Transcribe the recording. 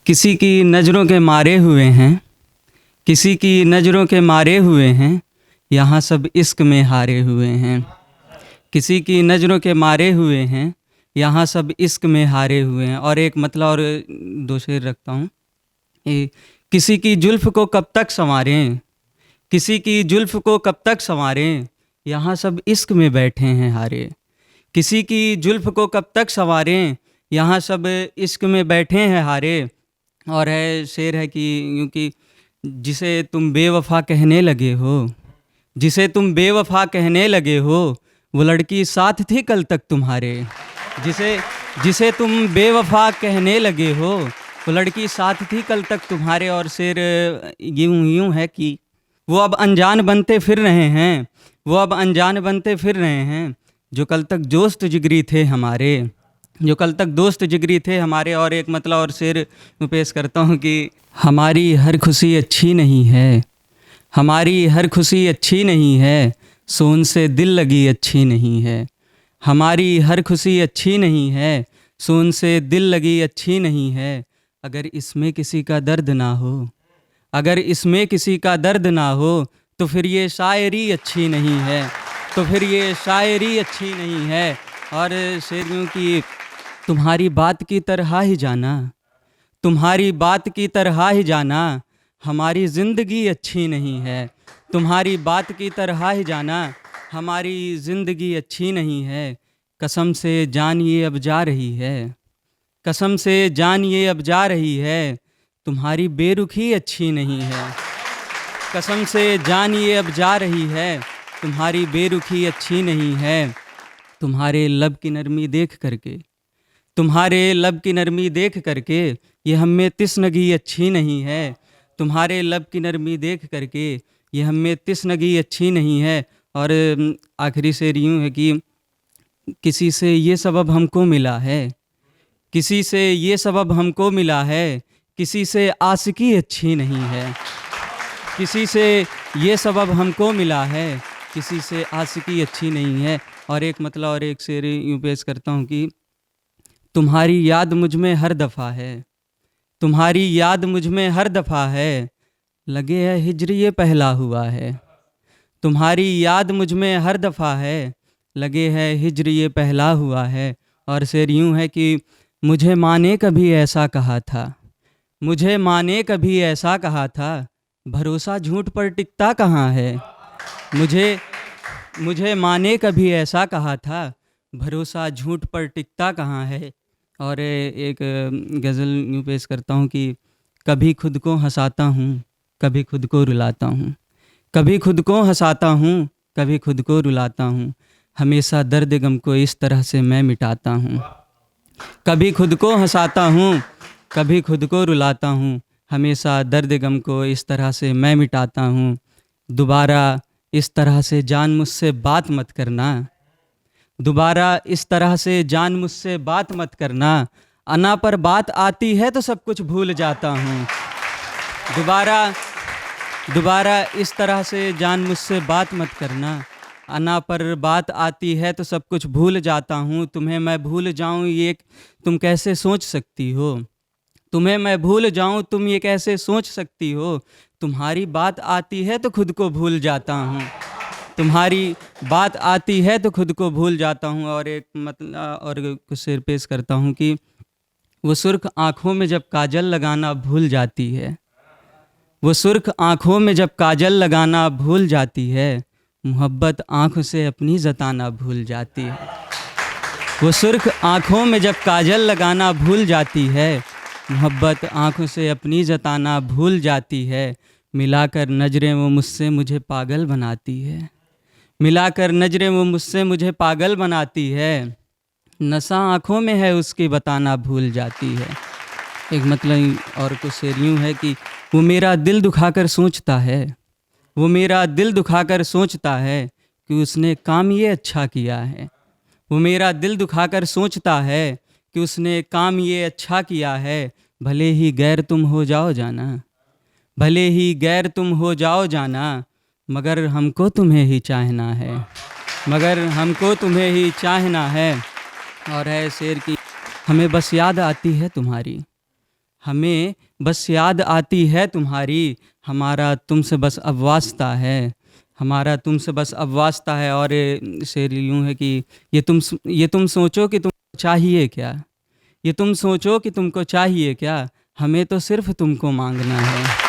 किसी की नज़रों के मारे हुए हैं, किसी की नज़रों के मारे हुए हैं, यहाँ सब इश्क में हारे हुए हैं। किसी की नज़रों के मारे हुए हैं, यहाँ सब इश्क में हारे हुए हैं। और एक मतलब और दो शेर रखता हूँ। किसी की जुल्फ़ को कब तक संवारें, किसी की जुल्फ़ को कब तक संवारें, यहाँ सब इश्क में बैठे हैं हारे। किसी की जुल्फ़ को कब तक संवारें, यहाँ सब इश्क में बैठे हैं हारे। और है शेर है कि यूँ कि जिसे तुम बेवफ़ा कहने लगे हो, जिसे तुम बेवफ़ा कहने लगे हो, वो लड़की साथ थी कल तक तुम्हारे। जिसे जिसे तुम बेवफ़ा कहने लगे हो, वो लड़की साथ थी कल तक तुम्हारे। और शेर यूँ है कि वो अब अनजान बनते फिर रहे हैं, वो अब अनजान बनते फिर रहे हैं, जो कल तक दोस्त जिगरी थे हमारे, जो कल तक दोस्त जिगरी थे हमारे। और एक मतलब और शेर मैं पेश करता हूँ कि हमारी हर खुशी अच्छी नहीं है, हमारी हर खुशी अच्छी नहीं है, सो उनसे दिल लगी अच्छी नहीं है। हमारी हर खुशी अच्छी नहीं है, सो उनसे दिल लगी अच्छी नहीं है। अगर इसमें किसी का दर्द ना हो, अगर इसमें किसी का दर्द ना हो, तो फिर ये शायरी अच्छी नहीं है, तो फिर ये शायरी अच्छी नहीं है। और शेर यूँ कि तुम्हारी बात की तरह ही जाना, तुम्हारी बात की तरह ही जाना, हमारी ज़िंदगी अच्छी नहीं है। तुम्हारी बात की तरह ही जाना, हमारी ज़िंदगी अच्छी नहीं है। कसम से जान ये अब जा रही है, कसम से जान ये अब जा रही है, तुम्हारी बेरुखी अच्छी नहीं है। कसम से जान ये अब जा रही है, तुम्हारी बेरुखी अच्छी नहीं है। तुम्हारे लब की नरमी देख करके, तुम्हारे लब की नरमी देख करके, ये हमें तिस्नगी अच्छी नहीं है। तुम्हारे लब की नरमी देख करके, ये हमें तिस्नगी अच्छी नहीं है। और आखिरी शेर यूँ है कि किसी से ये सबब हमको मिला है, किसी से ये सबब हमको मिला है, किसी से आशिकी अच्छी नहीं है। किसी से ये सबब हमको मिला है, किसी से आशिकी अच्छी नहीं है। और एक मतलब और एक शेर यूँ पेश करता हूँ कि तुम्हारी याद मुझ में हर दफ़ा है, तुम्हारी याद मुझ में हर दफ़ा है, लगे है हिज्र ये पहला हुआ है। तुम्हारी याद मुझ में हर दफ़ा है, लगे है हिज्र ये पहला हुआ है। और शेर यूँ है कि मुझे माँ ने कभी ऐसा कहा था, मुझे माँ ने कभी ऐसा कहा था, भरोसा झूठ पर टिकता कहाँ है। मुझे माँ ने कभी ऐसा कहा था, भरोसा झूठ पर टिकता कहाँ है। और एक गज़ल यूँ पेश करता हूँ कि कभी खुद को हंसाता हूँ, कभी खुद को रुलाता हूँ, कभी खुद को हंसाता हूँ, कभी खुद को रुलाता हूँ, हमेशा दर्द गम को इस तरह से मैं मिटाता हूँ। कभी खुद को हंसाता हूँ, कभी खुद को रुलाता हूँ, हमेशा दर्द गम को इस तरह से मैं मिटाता हूँ। दोबारा इस तरह से जान मुझसे बात मत करना, दोबारा इस तरह से जान मुझसे बात मत करना, अना पर बात आती है तो सब कुछ भूल जाता हूँ। दोबारा इस तरह से जान मुझसे बात मत करना, अना पर बात आती है तो सब कुछ भूल जाता हूँ। तुम्हें मैं भूल जाऊँ ये तुम कैसे सोच सकती हो, तुम्हें मैं भूल जाऊँ तुम ये कैसे सोच सकती हो। तुम्हारी बात आती है तो खुद को भूल जाता हूँ, तुम्हारी बात आती है तो खुद को भूल जाता हूँ। और एक मतलब और कुछ शेर पेश करता हूँ कि वो सुर्ख आँखों में जब काजल लगाना भूल जाती है, वो सुर्ख आँखों में जब काजल लगाना भूल जाती है, मोहब्बत आँखों से अपनी जताना भूल जाती है। वो सुर्ख आँखों में जब काजल लगाना भूल जाती है, मोहब्बत आँखों से अपनी जताना भूल जाती है। मिलाकर नज़रें वो मुझसे मुझे पागल बनाती है, मिलाकर नज़रें वो मुझसे मुझे पागल बनाती है, नशा आँखों में है उसकी बताना भूल जाती है। एक मतलब और कुछ शेर यूँ है कि वो मेरा दिल दुखाकर सोचता है, वो मेरा दिल दुखाकर सोचता है कि उसने काम ये अच्छा किया है। वो मेरा दिल दुखाकर सोचता है कि उसने काम ये अच्छा किया है। भले ही गैर तुम हो जाओ जाना, भले ही गैर तुम हो जाओ जाना, मगर हमको तुम्हें ही चाहना है, मगर हमको तुम्हें ही चाहना है। और है शेर की हमें बस याद आती है तुम्हारी, हमें बस याद आती है तुम्हारी, हमारा तुमसे बस अब वास्ता है, हमारा तुमसे बस अब वास्ता है। और शेर यूँ है कि ये तुम सोचो कि तुमको चाहिए क्या, ये तुम सोचो कि तुमको चाहिए क्या, हमें तो सिर्फ तुमको मांगना है।